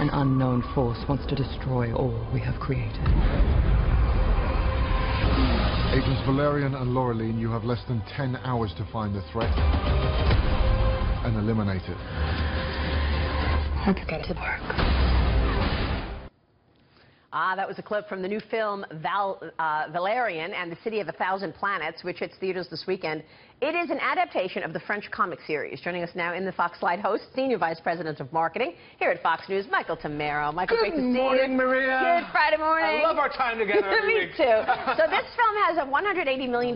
An unknown force wants to destroy all we have created. Agents Valerian and Laureline, you have less than 10 hours to find the threat and eliminate it. Let's get to work. That was a clip from the new film Valerian and the City of a Thousand Planets, which hits theaters this weekend. It is an adaptation of the French comic series. Joining us now in the FOXlight host, Senior Vice President of Marketing here at Fox News, Michael Tammero. Michael, great to see you. Good morning, Maria. Good Friday morning. I love our time together every Me week. too. So this film has a $180 million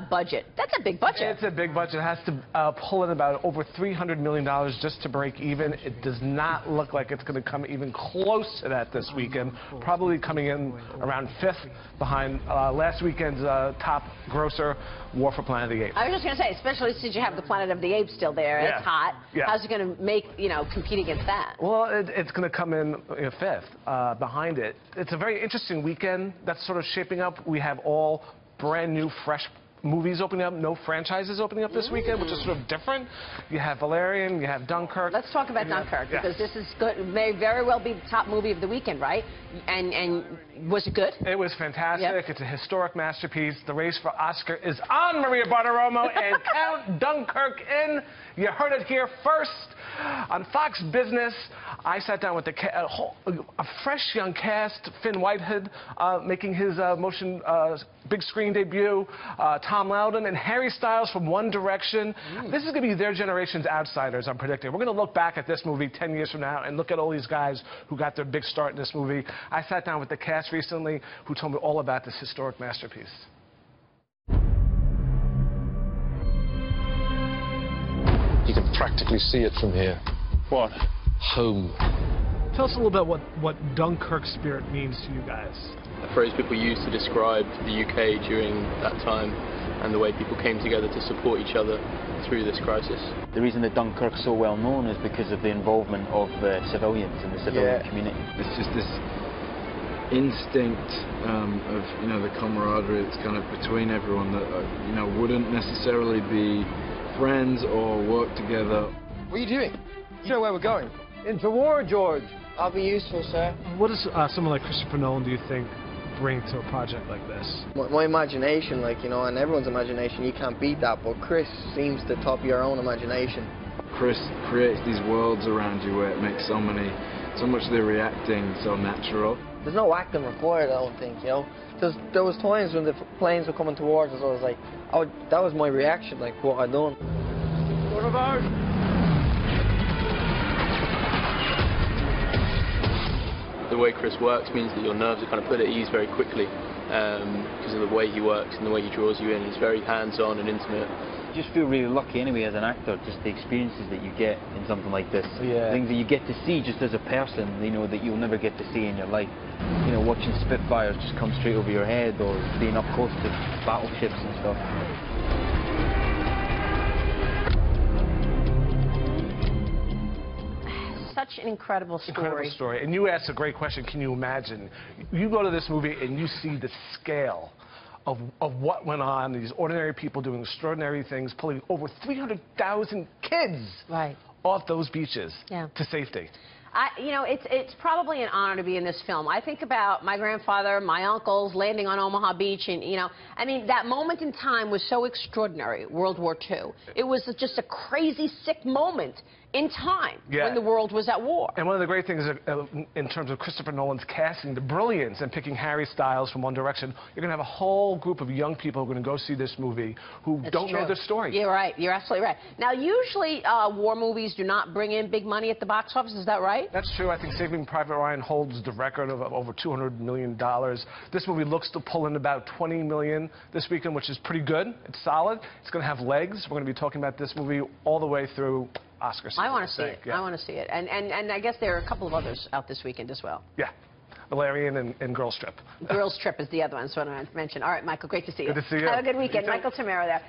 budget. That's a big budget. It's a big budget. It has to pull in about over $300 million just to break even. It does not look like it's going to come even close to that this weekend. Probably coming in around 5th behind last weekend's top grosser, War for Planet of the Apes. I was just going to say, especially since you have the Planet of the Apes still there, Yeah. it's hot. Yeah. How's it going to make, compete against that? Well, it's going to come in 5th behind it. It's a very interesting weekend that's sort of shaping up. We have all brand new, fresh movies opening up, no franchises opening up this weekend, which is sort of different. You have Valerian, you have Dunkirk. Let's talk about Dunkirk, because this is good. May very well be the top movie of the weekend, right? And was it good? It was fantastic. Yep. It's a historic masterpiece. The race for Oscar is on, Maria Bartiromo, and count Dunkirk in. You heard it here first on Fox Business. I sat down with a fresh young cast. Finn Whitehead making his big screen debut. Tom Loudon and Harry Styles from One Direction. This is going to be their generation's outsiders, I'm predicting. We're going to look back at this movie 10 years from now and look at all these guys who got their big start in this movie. I sat down with the cast recently who told me all about this historic masterpiece. You can practically see it from here. What? Home. Tell us a little bit what Dunkirk spirit means to you guys. A phrase people used to describe the UK during that time and the way people came together to support each other through this crisis. The reason that Dunkirk's so well known is because of the involvement of the civilians and the civilian community. It's just this instinct of the camaraderie that's kind of between everyone that wouldn't necessarily be friends or work together. What are you doing? You know where we're going? Into war, George. I'll be useful, sir. What does someone like Christopher Nolan, do you think, bring to a project like this? My imagination, and everyone's imagination, you can't beat that, but Chris seems to top your own imagination. Chris creates these worlds around you where it makes so much of the reacting so natural. There's no acting required, I don't think, There was times when the planes were coming towards us, I was like, that was my reaction, like what I'd done. What about? The way Chris works means that your nerves are kind of put at ease very quickly because of the way he works and the way he draws you in. He's very hands-on and intimate. You just feel really lucky anyway as an actor, just the experiences that you get in something like this. Things that you get to see just as a person, that you'll never get to see in your life. Watching Spitfires just come straight over your head, or being up close to battleships and stuff. Such an incredible story. Incredible story. And you asked a great question. Can you imagine? You go to this movie and you see the scale of what went on. These ordinary people doing extraordinary things, pulling over 300,000 kids off those beaches to safety. It's probably an honor to be in this film. I think about my grandfather, my uncles landing on Omaha Beach, and that moment in time was so extraordinary. World War II. It was just a crazy, sick moment in time when the world was at war. And one of the great things in terms of Christopher Nolan's casting, the brilliance in picking Harry Styles from One Direction, you're going to have a whole group of young people who are going to go see this movie who don't know the story. You're right. You're absolutely right. Now, usually war movies do not bring in big money at the box office. Is that right? That's true. I think Saving Private Ryan holds the record of over $200 million. This movie looks to pull in about $20 million this weekend, which is pretty good. It's solid. It's going to have legs. We're going to be talking about this movie all the way through Oscar season. I want to see it. I want to see it. And I guess there are a couple of others out this weekend as well. Yeah. Valerian and Girls Trip. Girls Trip is the other one, so I want to mention. All right, Michael, great to see you. Good to see you. Have a good weekend. Michael Tammero there.